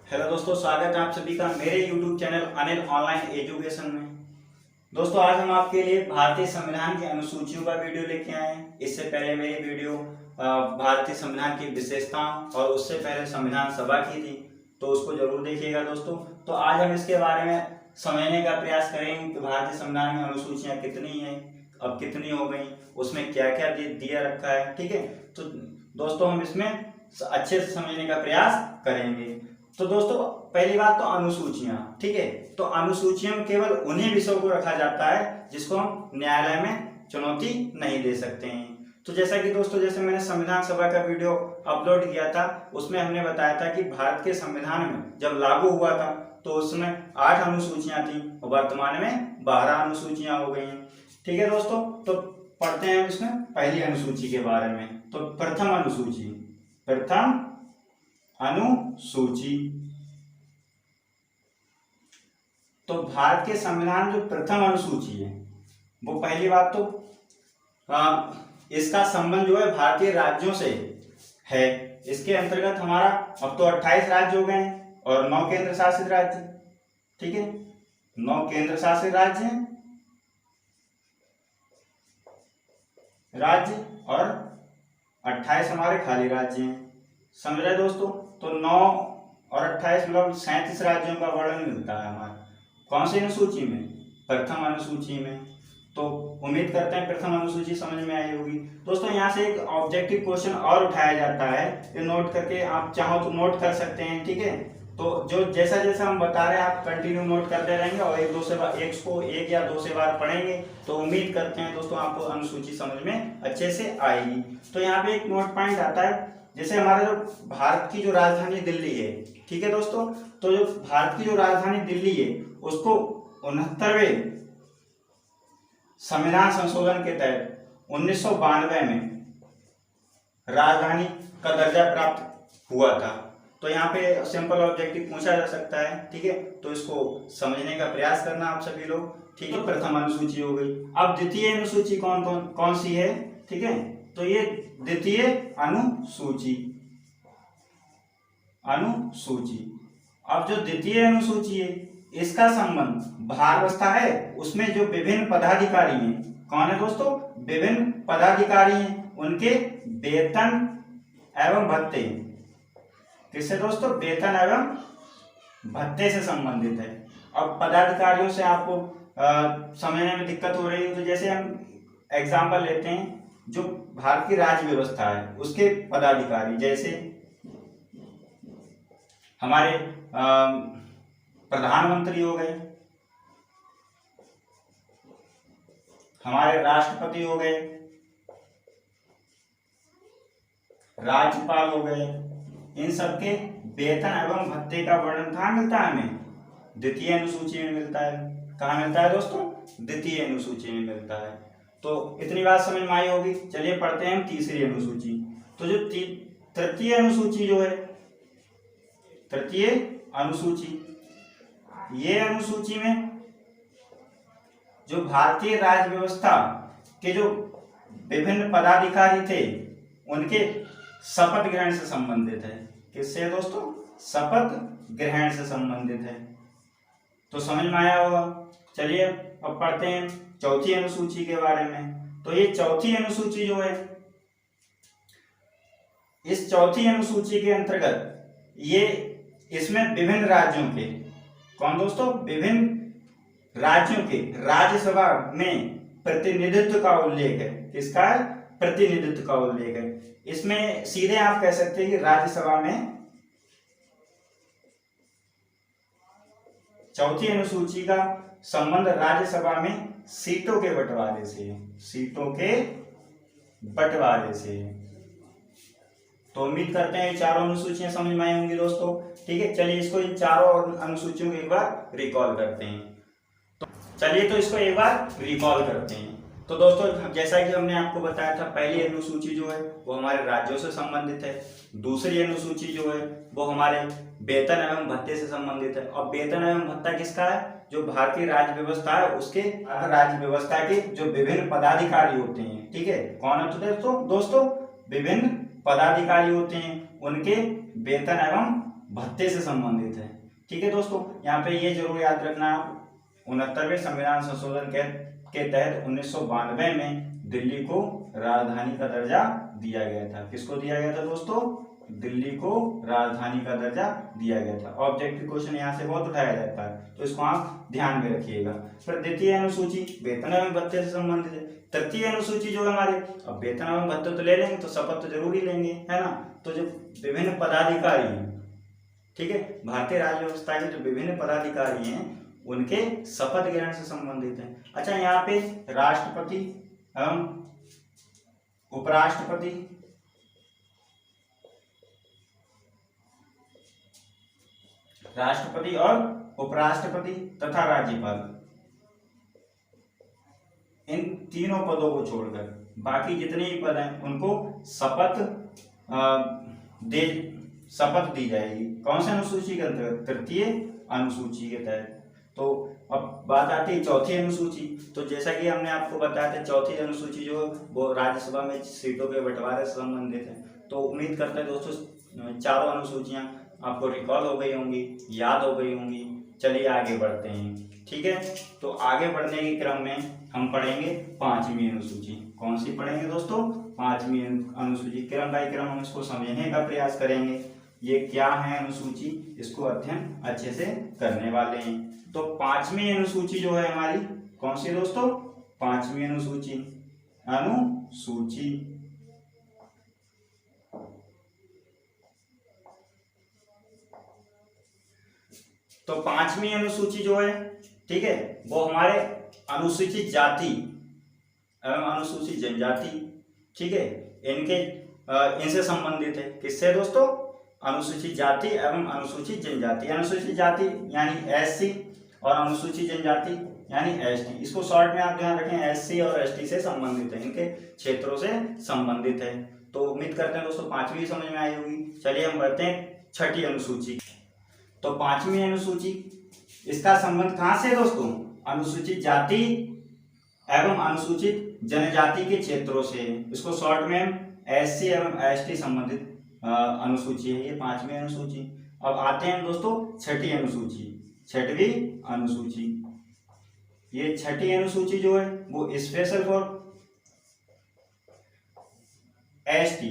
Hello दोस्तों, स्वागत है आप सभी का मेरे YouTube channel Anil online education में। दोस्तों, आज हम आपके लिए भारतीय संविधान की अनुसूचियों का वीडियो लेके आए हैं। इससे पहले मेरी वीडियो भारतीय संविधान की विशेषताओं और उससे पहले संविधान सभा की थी, तो उसको जरूर देखिएगा दोस्तों। तो आज हम इसके बारे में समझने का प्रयास करेंगे कि भारतीय संविधान में अनुसूचियाँ कितनी हैं, अब कितनी हो गई, उसमें क्या क्या दिया रखा है। ठीक है, तो दोस्तों हम इसमें अच्छे से समझने का प्रयास करेंगे। तो दोस्तों, पहली बात तो अनुसूचियां। ठीक है, तो अनुसूचियों में केवल उन्हीं विषयों को रखा जाता है जिसको हम न्यायालय में चुनौती नहीं दे सकते हैं। तो जैसा कि दोस्तों, जैसे मैंने संविधान सभा का वीडियो अपलोड किया था, उसमें हमने बताया था कि भारत के संविधान में जब लागू हुआ था तो उसमें 8 अनुसूचियां थी और वर्तमान में 12 अनुसूचियां हो गई हैं। ठीक है दोस्तों, तो पढ़ते हैं इसमें पहली अनुसूची के बारे में। तो प्रथम अनुसूची, प्रथम अनुसूची। तो भारत के संविधान जो प्रथम अनुसूची है, वो पहली बात तो इसका संबंध जो है भारतीय राज्यों से है। इसके अंतर्गत हमारा अब तो 28 राज्य हो गए हैं और 9 केंद्र शासित राज्य। ठीक है, 9 केंद्र शासित राज्य और 28 हमारे खाली राज्य हैं। समझ रहे दोस्तों? तो 9 और 28 मतलब 37 राज्यों का वर्णन मिलता है हमारे कौन सी अनुसूची में? प्रथम अनुसूची में। तो उम्मीद करते हैं प्रथम अनुसूची समझ में आई होगी। दोस्तों, यहाँ से एक ऑब्जेक्टिव क्वेश्चन और उठाया जाता है, ये नोट करके आप चाहो तो नोट कर सकते हैं। ठीक है, तो जो जैसा जैसा हम बता रहे हैं आप कंटिन्यू नोट करते रहेंगे और एक या दो से बार पढ़ेंगे, तो उम्मीद करते हैं दोस्तों आपको अनुसूची समझ में अच्छे से आएगी। तो यहाँ पे एक नोट पॉइंट आता है, जैसे हमारा जो भारत की जो राजधानी दिल्ली है। ठीक है दोस्तों, तो जो भारत की जो राजधानी दिल्ली है उसको 69वें संविधान संशोधन के तहत 1992 में राजधानी का दर्जा प्राप्त हुआ था। तो यहाँ पे सिंपल ऑब्जेक्टिव पूछा जा सकता है। ठीक है, तो इसको समझने का प्रयास करना आप सभी लोग। ठीक है, प्रथम अनुसूची हो गई। अब द्वितीय अनुसूची कौन सी है? ठीक है, तो ये द्वितीय अनुसूची। अब जो द्वितीय अनुसूची है इसका संबंध भारत व्यवस्था है, उसमें जो विभिन्न पदाधिकारी हैं, कौन है दोस्तों? विभिन्न पदाधिकारी हैं, उनके वेतन एवं भत्ते। किससे दोस्तों? वेतन एवं भत्ते से संबंधित है। अब पदाधिकारियों से आपको समझने में दिक्कत हो रही है, तो जैसे हम एग्जाम्पल लेते हैं, जो भारत की राज्य व्यवस्था है उसके पदाधिकारी, जैसे हमारे प्रधानमंत्री हो गए, हमारे राष्ट्रपति हो गए, राज्यपाल हो गए, इन सबके वेतन एवं भत्ते का वर्णन कहाँ मिलता है? हमें द्वितीय अनुसूची में मिलता है। कहाँ मिलता है दोस्तों? द्वितीय अनुसूची में मिलता है। तो इतनी बात समझ में आई होगी। चलिए पढ़ते हैं तीसरी अनुसूची। तो जो तृतीय अनुसूची जो है, तृतीय अनुसूची, ये अनुसूची में जो भारतीय राज्य व्यवस्था के जो विभिन्न पदाधिकारी थे उनके शपथ ग्रहण से संबंधित है। किससे है दोस्तों? शपथ ग्रहण से संबंधित है। तो समझ में आया होगा। चलिए अब पढ़ते हैं चौथी अनुसूची के बारे में। तो ये चौथी अनुसूची जो है, इस चौथी अनुसूची के अंतर्गत इसमें विभिन्न राज्यों के, कौन दोस्तों? विभिन्न राज्यों के राज्यसभा में प्रतिनिधित्व का उल्लेख है। किसका है? प्रतिनिधित्व का उल्लेख है। इसमें सीधे आप कह सकते हैं कि राज्यसभा में, चौथी अनुसूची का संबंध राज्यसभा में सीटों के बंटवारे से है। सीटों के बंटवारे से है। तो उम्मीद करते हैं ये चारों अनुसूचियां समझ में आई होंगी दोस्तों। ठीक है, चलिए इसको इन चारों अनुसूचियों को एक बार रिकॉल करते हैं। तो चलिए तो इसको एक बार रिकॉल करते हैं। तो दोस्तों, जैसा कि हमने आपको बताया था, पहली अनुसूची जो है वो हमारे राज्यों से संबंधित है। दूसरी अनुसूची जो है वो हमारे वेतन एवं भत्ते से संबंधित है। और वेतन एवं भत्ता किसका है? जो भारतीय राज्य व्यवस्था है उसके राज्य व्यवस्था के जो विभिन्न पदाधिकारी होते हैं। ठीक है, कौन होते हैं दोस्तों? विभिन्न पदाधिकारी होते हैं, उनके वेतन एवं भत्ते से संबंधित है। ठीक है दोस्तों, यहाँ पे ये जरूर याद रखना, 69वें संविधान संशोधन के तहत 1992 में दिल्ली को राजधानी का दर्जा दिया गया था। किसको दिया गया था दोस्तों? दिल्ली को राजधानी का दर्जा दिया गया था। ऑब्जेक्टिव क्वेश्चन यहाँ से बहुत उठाया जाता है, तो इसको आप ध्यान में रखिएगा। फिर द्वितीय अनुसूची वेतन एवं भत्ते से संबंधित है। तृतीय अनुसूची जो है हमारे, अब वेतन एवं भत्ते तो ले लेंगे तो शपथ तो जरूरी लेंगे, है ना। तो जो विभिन्न पदाधिकारी हैं, ठीक है, भारतीय राज्य व्यवस्था के जो विभिन्न पदाधिकारी हैं उनके शपथ ग्रहण से संबंधित है। अच्छा, यहाँ पे राष्ट्रपति एवं उपराष्ट्रपति, राष्ट्रपति और उपराष्ट्रपति तथा राज्यपाल, इन तीनों पदों को छोड़कर बाकी जितने भी पद हैं उनको शपथ दी जाएगी। कौन से अनुसूची के अंतर्गत? तृतीय अनुसूची के तहत। तो अब बात आती है चौथी अनुसूची। तो जैसा कि हमने आपको बताया था, चौथी अनुसूची जो वो राज्यसभा में सीटों के बंटवारे से संबंधित है। तो उम्मीद करते हैं दोस्तों चारों अनुसूचियां आपको रिकॉल हो गई होंगी, याद हो गई होंगी। चलिए आगे बढ़ते हैं। ठीक है, तो आगे बढ़ने के क्रम में हम पढ़ेंगे पांचवी अनुसूची। कौन सी पढ़ेंगे दोस्तों? पांचवी अनुसूची। क्रम बाय क्रम हम इसको समझने का प्रयास करेंगे। ये क्या है अनुसूची, इसको अध्ययन अच्छे से करने वाले हैं। तो पांचवी अनुसूची जो है हमारी, कौन सी दोस्तों? पांचवी अनुसूची। तो पांचवी अनुसूची जो है, ठीक है, वो हमारे अनुसूचित जाति एवं अनुसूचित जनजाति, ठीक है, इनसे संबंधित है। किससे दोस्तों? अनुसूचित जाति एवं अनुसूचित जनजाति। अनुसूचित जाति यानी एससी और अनुसूचित जनजाति यानी एसटी। इसको शॉर्ट में आप ध्यान रखें, एससी और एसटी से संबंधित है, इनके क्षेत्रों से संबंधित है। तो उम्मीद करते हैं दोस्तों पांचवी समझ में आई होगी। चलिए हम बढ़ते हैं छठी अनुसूची। तो पांचवी अनुसूची, इसका संबंध कहां से दोस्तों? अनुसूचित जाति एवं अनुसूचित जनजाति के क्षेत्रों से। इसको शॉर्ट में हम एससी एवं एसटी संबंधित अनुसूची है ये पांचवी अनुसूची। अब आते हैं दोस्तों छठी अनुसूची, छठवीं अनुसूची। ये छठी अनुसूची जो है वो स्पेशल फॉर एसटी।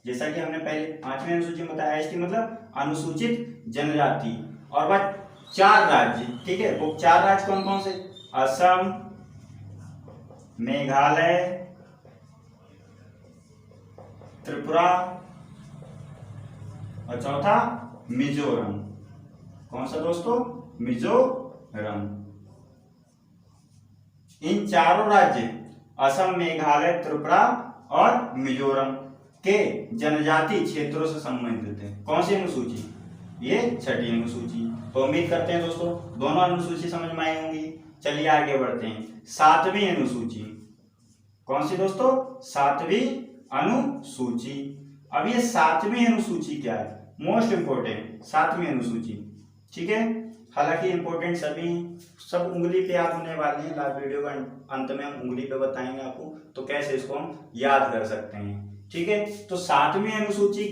जैसा कि हमने पहले पांचवी अनुसूची में बताया, एसटी मतलब अनुसूचित जनजाति। और वह 4 राज्य, ठीक है, वो 4 राज्य कौन कौन से? असम, मेघालय, त्रिपुरा और चौथा मिजोरम। कौन सा दोस्तों? मिजोरम। इन चारों राज्य असम, मेघालय, त्रिपुरा और मिजोरम के जनजाति क्षेत्रों से संबंधित है। कौन सी अनुसूची? ये छठी अनुसूची। तो उम्मीद करते हैं दोस्तों दोनों अनुसूची समझ में आई होंगी। चलिए आगे बढ़ते हैं। सातवीं अनुसूची। कौन सी दोस्तों? सातवीं अनुसूची। अब ये सातवीं अनुसूची क्या है? मोस्ट इंपोर्टेंट सातवीं अनुसूची, ठीक है। हालांकि इंपोर्टेंट सभी सब उंगली पे याद होने वाले हैं। लास्ट वीडियो का अंत में हम उंगली पे बताएंगे आपको तो कैसे इसको हम याद कर सकते हैं, ठीक है। तो सातवीं अनुसूची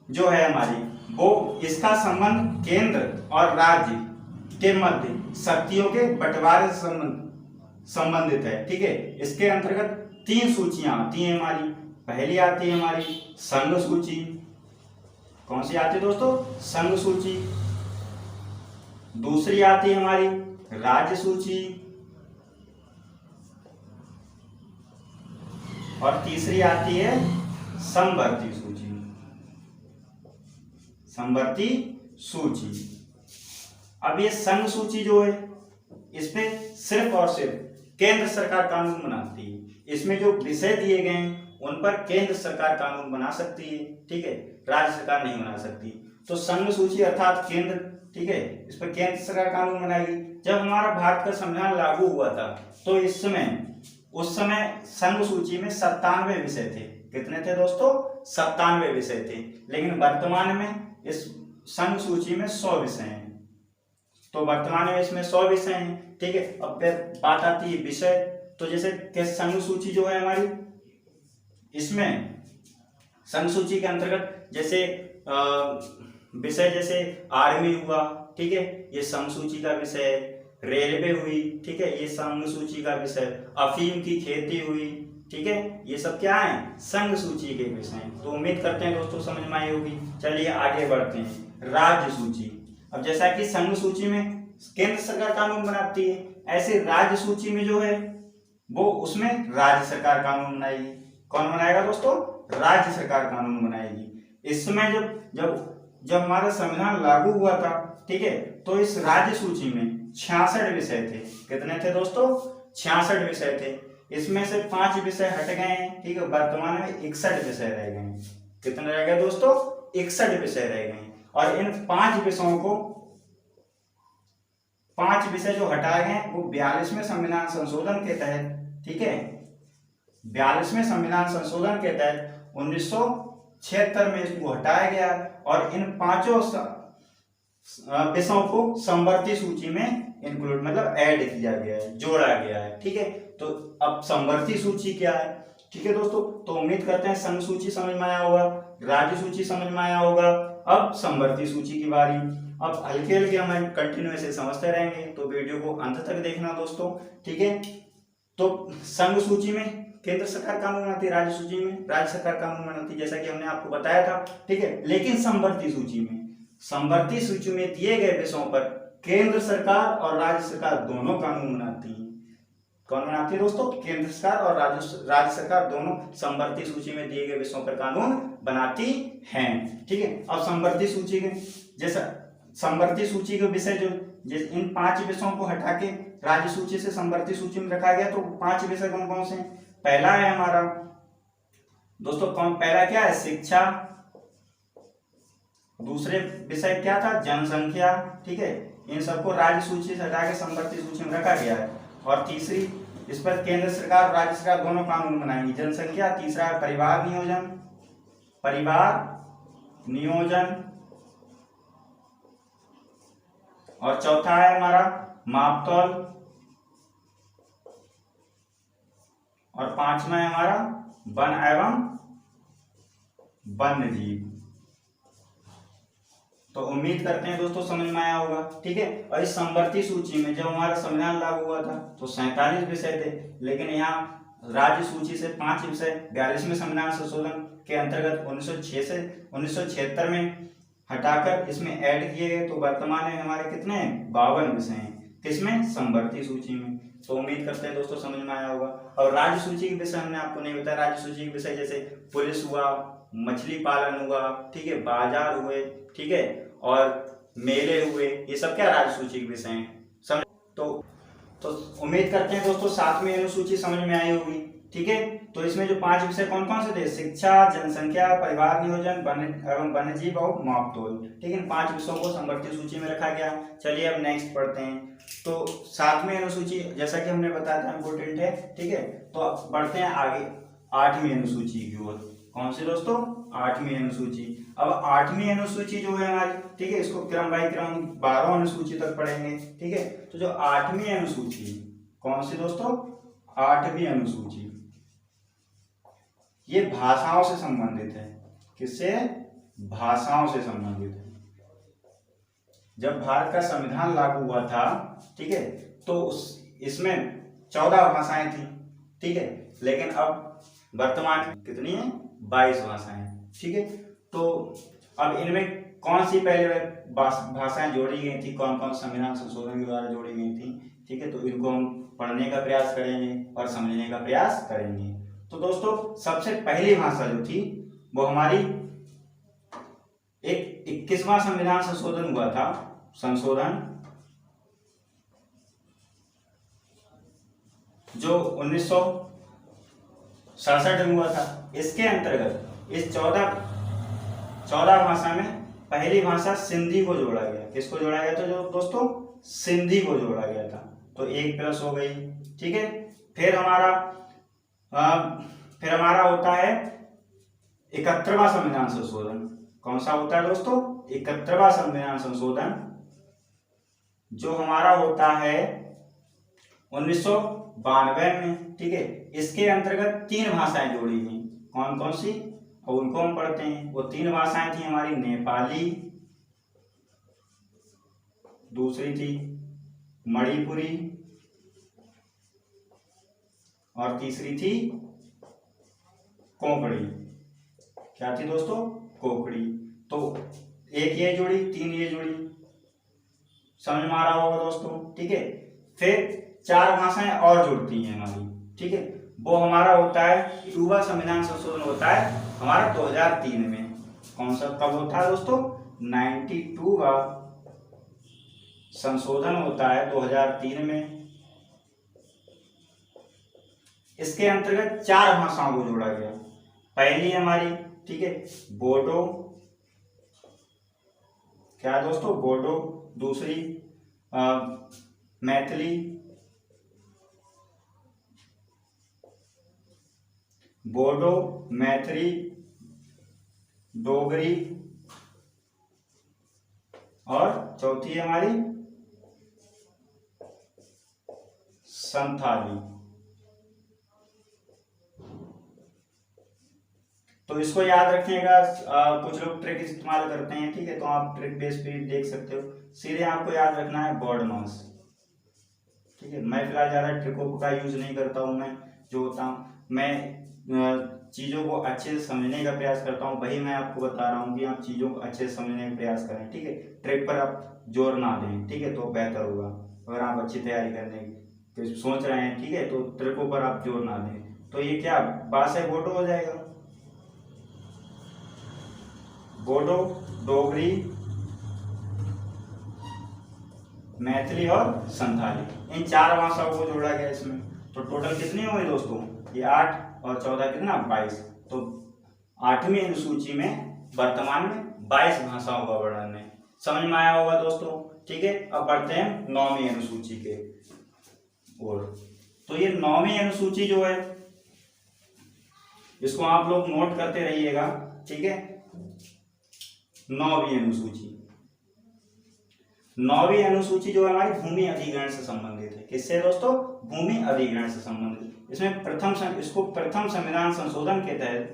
जो है हमारी, वो इसका संबंध केंद्र और राज्य के मध्य शक्तियों के बंटवारे से संबंधित है, ठीक है। इसके अंतर्गत 3 सूचियां आती हैं हमारी। पहली आती है हमारी संघ सूची। कौन सी आती है दोस्तों? संघ सूची। दूसरी आती है हमारी राज्य सूची और तीसरी आती है समवर्ती सूची। समवर्ती सूची। अब ये संघ सूची जो है, इसमें सिर्फ और सिर्फ केंद्र सरकार कानून बनाती है। इसमें जो विषय दिए गए हैं उन पर केंद्र सरकार कानून बना सकती है, ठीक है, राज्य सरकार नहीं बना सकती। तो संघ सूची अर्थात केंद्र, ठीक है, इस पर केंद्र सरकार कानून बनाएगी। जब हमारा भारत का संविधान लागू हुआ था तो उस समय संघ सूची में 97 विषय थे। कितने थे दोस्तों? 97 विषय थे। लेकिन वर्तमान में इस संघ सूची में 100 विषय हैं। तो वर्तमान में इसमें 100 विषय हैं, ठीक है। अब बात आती है विषय। तो जैसे संघ सूची जो है हमारी, इसमें संघ सूची के अंतर्गत जैसे विषय जैसे आर्मी हुआ, ठीक है, ये संघ सूची का विषय है। रेलवे हुई, ठीक है, ये संघ सूची का विषय। अफीम की खेती हुई, ठीक है, ये सब क्या है, संघ सूची के विषय हैं। तो उम्मीद करते हैं दोस्तों समझ में आई होगी। चलिए आगे बढ़ते हैं। राज्य सूची। अब जैसा कि संघ सूची में केंद्र सरकार कानून बनाती है, ऐसे राज्य सूची में जो है वो उसमें राज्य सरकार कानून बनाएगी। कौन बनाएगा दोस्तों, राज्य सरकार कानून बनाएगी। इस समय जब जब जब हमारा संविधान लागू हुआ था, ठीक है, तो इस राज्य सूची में 66 विषय थे। कितने थे दोस्तों, 66 विषय थे। इसमें से 5 विषय हट गए हैं, ठीक है, वर्तमान में 61 विषय रह गए हैं। कितने रह गए दोस्तों, 61 विषय रह गए हैं। और इन 5 विषयों को, 5 विषय जो हटाए गए वो 42वें संविधान संशोधन के तहत, ठीक है, 42वें संविधान संशोधन के तहत 1976 में इसको हटाया गया और इन 5 विषयों को समवर्ती सूची में इंक्लूड मतलब ऐड किया गया है, जोड़ा गया है, ठीक है। तो अब समवर्ती सूची क्या है, ठीक है दोस्तों। तो उम्मीद करते हैं संघ सूची समझ में आया होगा, राज्य सूची समझ में आया होगा। अब समवर्ती सूची की बारी। अब हल्के हल्के हम कंटिन्यू ऐसे समझते रहेंगे, तो वीडियो को अंत तक देखना दोस्तों, ठीक है। तो संघ सूची में केंद्र सरकार कानून बनाती है, राज्य सूची में राज्य सरकार कानून बनाती है, जैसा कि हमने आपको बताया था, ठीक है। लेकिन समवर्ती सूची में दिए गए विषयों पर केंद्र सरकार और राज्य सरकार दोनों कानून बनाती है। कौन बनाती है दोस्तों, केंद्र सरकार और राज्य सरकार दोनों समवर्ती सूची में दिए गए विषयों पर कानून बनाती हैं, ठीक है। अब समवर्ती सूची के जैसा समवर्ती सूची के विषय जो इन 5 विषयों को हटा के राज्य सूची से समवर्ती सूची में रखा गया, तो 5 विषय कौन कौन से हैं। पहला है हमारा दोस्तों पहला क्या है, शिक्षा। दूसरे विषय क्या था, जनसंख्या, ठीक है। इन सबको राज्य सूची से हटा के समवर्ती सूची में रखा गया है। और तीसरी, इस पर केंद्र सरकार और राज्य सरकार दोनों कानून बनाएंगी, जनसंख्या। तीसरा है परिवार नियोजन। और चौथा है हमारा मापतौल। और 5वां है हमारा वन एवं वन्यजीव। तो उम्मीद करते हैं दोस्तों समझ में आया होगा, ठीक है। और इस समवर्ती सूची में जब हमारा संविधान लागू हुआ था तो 47 विषय थे, लेकिन यहाँ राज्य सूची से 5 विषय 42वें संविधान संशोधन के अंतर्गत 1976 में हटाकर इसमें ऐड किए गए। तो वर्तमान में हमारे कितने हैं, 52 विषय हैं। किसमें, समवर्ती सूची में। तो उम्मीद करते हैं दोस्तों समझ में आया होगा। और राज्य सूची के विषय हमने आपको नहीं बताया। राज्य सूची के विषय जैसे पुलिस हुआ, मछली पालन हुआ, ठीक है, बाजार हुए, ठीक है, और मेले हुए, ये सब क्या राज्य सूची के विषय हैं। समझ तो उम्मीद करते हैं दोस्तों 7वीं अनुसूची समझ में आई होगी, ठीक है। तो इसमें जो 5 विषय कौन कौन से थे, शिक्षा, जनसंख्या, परिवार नियोजन, एवं वन्यजीव और मापतौल, ठीक है। इन 5 विषयों को समवर्ती सूची में रखा गया। चलिए अब नेक्स्ट पढ़ते हैं। तो 7वीं अनुसूची जैसा कि हमने बताया था इम्पोर्टेंट है, ठीक है। तो अब बढ़ते हैं आगे 8वीं अनुसूची की ओर। कौन सी दोस्तों, 8वीं अनुसूची। अब 8वीं अनुसूची जो है हमारी, ठीक है, इसको क्रम बाय क्रम 12 अनुसूची तक पढ़ेंगे, ठीक है। तो जो 8वीं अनुसूची, कौन सी दोस्तों, 8वीं अनुसूची, ये भाषाओं से संबंधित है। किससे, भाषाओं से संबंधित है। जब भारत का संविधान लागू हुआ था, ठीक है, तो इसमें 14 भाषाएं थी, ठीक है। लेकिन अब वर्तमान में कितनी है, 22 भाषाएं, ठीक है। तो अब इनमें कौन सी पहले भाषाएं जोड़ी गई थी, कौन कौन संविधान संशोधन के द्वारा जोड़ी गई थी, ठीक है। तो इनको हम पढ़ने का प्रयास करेंगे और समझने का प्रयास करेंगे। तो दोस्तों सबसे पहली भाषा जो थी वो हमारी एक 21वां संविधान संशोधन हुआ था, संशोधन जो 1967 में हुआ था। इसके अंतर्गत इस 14 भाषा में पहली भाषा सिंधी को जोड़ा गया। किसको जोड़ा गया था जो दोस्तों, सिंधी को जोड़ा गया था। तो 1 प्लस हो गई, ठीक है। फिर हमारा होता है 71वां संविधान संशोधन। कौन सा होता है दोस्तों, 71वां संविधान संशोधन जो हमारा होता है 1992 में, ठीक है। इसके अंतर्गत 3 भाषाएं जोड़ी गई। कौन कौन सी, और उनको हम पढ़ते हैं। वो 3 भाषाएं थी हमारी, नेपाली, दूसरी थी मणिपुरी और तीसरी थी कोंकणी। क्या थी दोस्तों? कोंकणी। तो एक ये जुड़ी, तीन ये जुड़ी, समझ में आ रहा होगा दोस्तों, ठीक है। फिर चार भाषाएं और जुड़ती हैं हमारी, ठीक है। वो हमारा होता है 2वां संविधान संशोधन होता है हमारा 2003 में। कौन सा कब होता है दोस्तों? 92वां संशोधन होता है 2003 में। इसके अंतर्गत चार भाषाओं को जोड़ा गया। पहली हमारी, ठीक है, बोडो, क्या है दोस्तों? बोडो। दूसरी मैथिली, बोडो, मैथिली, डोगरी और चौथी है हमारी संथाली। तो इसको याद रखिएगा। कुछ लोग ट्रिक इस्तेमाल करते हैं, ठीक है, तो आप ट्रिक बेस पे देख सकते हो। सीधे आपको याद रखना है वर्ड मास, ठीक है। मैं फिलहाल ज्यादा ट्रिकों का यूज नहीं करता हूँ। मैं जो होता हूँ, मैं चीजों को अच्छे से समझने का प्रयास करता हूँ, वही मैं आपको बता रहा हूँ कि आप चीजों को अच्छे से समझने का प्रयास करें, ठीक है। ट्रिक पर आप जोर ना दें, ठीक है, तो बेहतर होगा। अगर आप अच्छी तैयारी करने की सोच रहे हैं, ठीक है, तो ट्रिकों पर आप जोर ना दें। तो ये क्या बात है, बोडो हो जाएगा। बोडो, डोगरी, मैथिली और संथाली, इन चार भाषाओं को जोड़ा गया इसमें। तो टोटल कितनी हुई दोस्तों? ये 8 और 14 कितना? 22। तो 8वीं अनुसूची में वर्तमान में 22 भाषाओं का वर्णन है। समझ में आया होगा दोस्तों, ठीक है। अब बढ़ते हैं 9वीं अनुसूची के ओर। तो ये 9वीं अनुसूची जो है, इसको आप लोग नोट करते रहिएगा, ठीक है। 9वीं अनुसूची, 9वीं अनुसूची जो है हमारी भूमि अधिग्रहण से संबंधित है। किससे दोस्तों? भूमि अधिग्रहण से संबंधित। इसमें इसको प्रथम संविधान संशोधन के तहत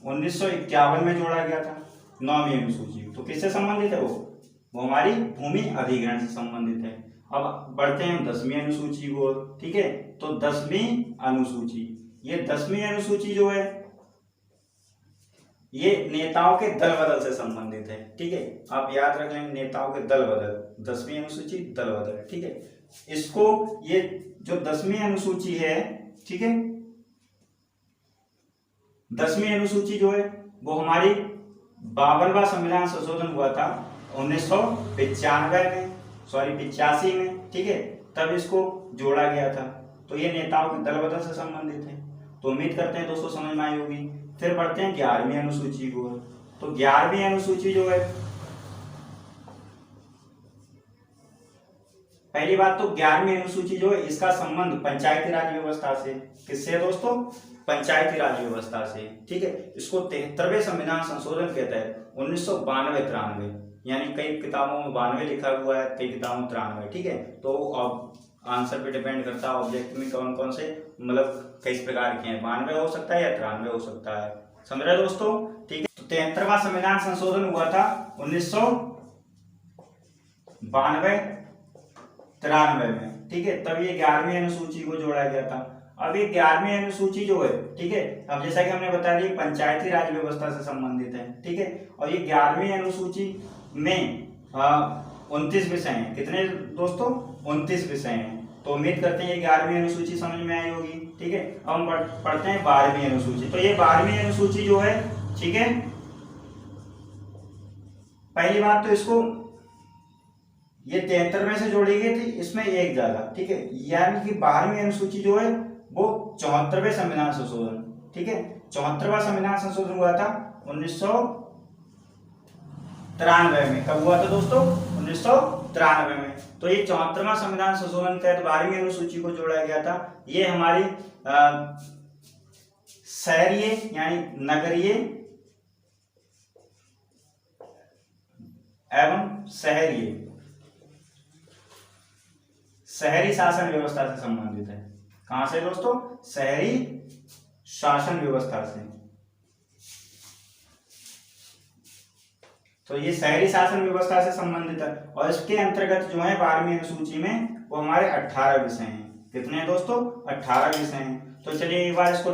1951 में जोड़ा गया था 9वीं अनुसूची। तो किससे संबंधित है वो हमारी भूमि अधिग्रहण से संबंधित है। अब बढ़ते हैं 10वीं अनुसूची को, ठीक है। तो 10वीं अनुसूची, ये 10वीं अनुसूची जो है ये नेताओं के दल बदल से संबंधित है, ठीक है। आप याद रख लेंगे, नेताओं के दल बदल, 10वीं अनुसूची दल बदल, ठीक है। इसको ये जो 10वीं अनुसूची है, ठीक है, 10वीं अनुसूची जो है वो हमारी 52वां संविधान संशोधन हुआ था 1995 में, सॉरी 85 में, ठीक है, तब इसको जोड़ा गया था। तो ये नेताओं के दल बदल से संबंधित है। तो उम्मीद करते हैं दोस्तों समझ में आई होगी। फिर पढ़ते हैं 11वीं अनुसूची को। तो 11वीं अनुसूची जो है, पहली बात तो 11वीं अनुसूची जो है इसका संबंध पंचायती राज व्यवस्था से। किससे दोस्तों? पंचायती राज व्यवस्था से, ठीक है। इसको 73वें संविधान संशोधन के तहत 1992-93, यानी कई किताबों में 92 लिखा हुआ है, कई किताबों में 93, ठीक है। तो अब आंसर पे डिपेंड करता है ऑब्जेक्ट में कौन कौन से मतलब किस प्रकार के हैं, 92 हो सकता है या 93 हो सकता है। समझ रहे दोस्तों, ठीक है। तो 73वां संविधान संशोधन हुआ था 1992-93 में, ठीक है। तब ये 11वीं अनुसूची को जोड़ा गया था। अब ये 11वीं अनुसूची जो है, ठीक है, अब जैसा कि हमने बता दिया पंचायती राज व्यवस्था से संबंधित है, ठीक है। और ये 11वीं अनुसूची में 29 विषय हैं। कितने दोस्तों? 29 विषय हैं। तो उम्मीद करते हैं ये 11वीं अनुसूची समझ में आई होगी, ठीक है। अब हम पढ़ते हैं 12वीं अनुसूची। तो ये 12वीं अनुसूची जो है, ठीक है, पहली बात तो इसको ये 73 से जोड़ी गई थी, इसमें एक ज्यादा, ठीक है, यानी कि 12वीं अनुसूची जो है वो 74वें संविधान संशोधन, ठीक है, 74वां संविधान संशोधन हुआ था 1993 में। कब हुआ था दोस्तों? 1993 में। तो ये 74वां संविधान संशोधन के तहत 12वीं अनुसूची को जोड़ा गया था। ये हमारी शहरीय यानी नगरीय एवं शहरी शासन व्यवस्था से संबंधित है। कहां से दोस्तों? शहरी शासन व्यवस्था से। तो ये शहरी शासन व्यवस्था से संबंधित है। और इसके अंतर्गत जो है 12वीं अनुसूची में वो हमारे 18 विषय हैं। कितने हैं दोस्तों? 18 विषय हैं। तो चलिए एक बार इसको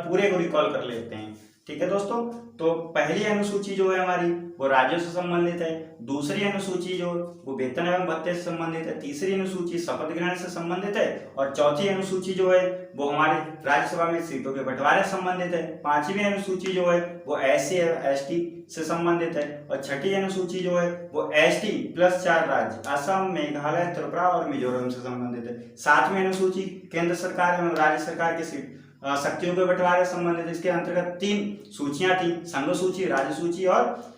पूरे को रिकॉल कर लेते हैं। ठीक है दोस्तों, तो पहली अनुसूची जो है हमारी वो राज्यों से संबंधित है। दूसरी अनुसूची जो वो वेतन एवं भत्ते से संबंधित है। तीसरी अनुसूची शपथ ग्रहण से संबंधित है। और चौथी अनुसूची जो है वो हमारी राज्यसभा में सीटों के बंटवारे से संबंधित है। पांचवी अनुसूची जो है वो SC और ST से संबंधित है। और छठी अनुसूची जो है वो ST प्लस 4 राज्य असम, मेघालय, त्रिपुरा और मिजोरम से संबंधित है। सातवीं अनुसूची केंद्र सरकार एवं राज्य सरकार की शक्तियों के बंटवारे से संबंधित। इसके अंतर्गत 3 सूचियां थी, संघ सूची, राज्य सूची और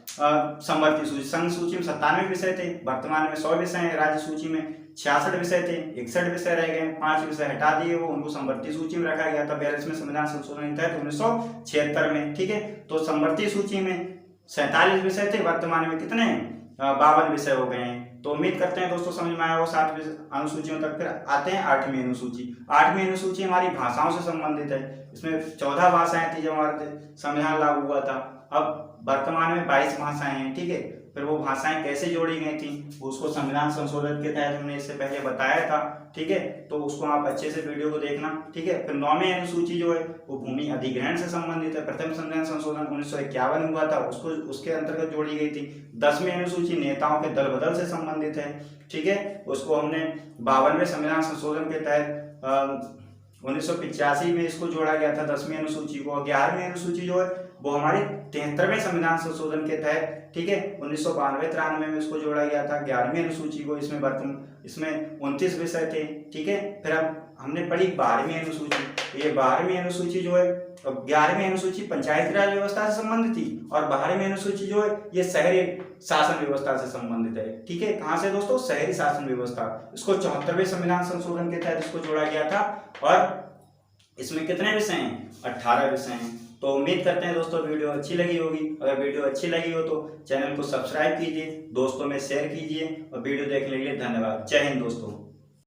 समवर्ती सूची। संघ सूची में 97 विषय थे, वर्तमान में 100 विषय हैं। राज्य सूची में 66 विषय थे, 61 विषय रह गए, 5 विषय हटा दिए, वो उनको समवर्ती सूची में रखा गया था 42 में संविधान संशोधन के तहत 1976 में। ठीक है, तो समवर्ती सूची में 47 विषय थे, वर्तमान में कितने 52 विषय हो गए हैं। तो उम्मीद करते हैं दोस्तों समझ में आया वो 7 अनुसूचियों तक। फिर आते हैं 8वीं अनुसूची। 8वीं अनुसूची हमारी भाषाओं से संबंधित है। इसमें 14 भाषाएं थी जब हमारे संविधान लागू हुआ था। अब वर्तमान में 22 भाषाएं हैं। ठीक है, फिर वो भाषाएं कैसे जोड़ी गई थी उसको संविधान संशोधन के तहत हमने इससे पहले बताया था। ठीक है, तो उसको आप अच्छे से वीडियो को देखना। ठीक है, फिर 9वीं अनुसूची जो है वो भूमि अधिग्रहण से संबंधित है। प्रथम संविधान संशोधन 1951 हुआ था, उसके अंतर्गत जोड़ी गई थी। 10वीं अनुसूची नेताओं के दल बदल से संबंधित है। ठीक है, उसको हमने 52वें संविधान संशोधन के तहत 1985 में इसको जोड़ा गया था 10वीं अनुसूची को। 11वीं अनुसूची जो है वो हमारे 73वें संविधान संशोधन के तहत, ठीक है, 1992-93 में इसको जोड़ा गया था 11वीं अनुसूची को। इसमें 29 विषय थे। ठीक है, फिर अब हमने पढ़ी 12वीं अनुसूची। ये 12वीं अनुसूची जो है, 11वीं अनुसूची पंचायती राज व्यवस्था से संबंधित थी और 12वीं अनुसूची जो है ये शहरी शासन व्यवस्था से संबंधित है। ठीक है, कहां से दोस्तों? शहरी शासन व्यवस्था। इसको 74वें संविधान संशोधन के तहत इसको जोड़ा गया था। और इसमें कितने विषय हैं? 18 विषय हैं। तो उम्मीद करते हैं दोस्तों वीडियो अच्छी लगी होगी। अगर वीडियो अच्छी लगी हो तो चैनल को सब्सक्राइब कीजिए, दोस्तों में शेयर कीजिए और वीडियो देखने के लिए धन्यवाद। जय हिंद दोस्तों।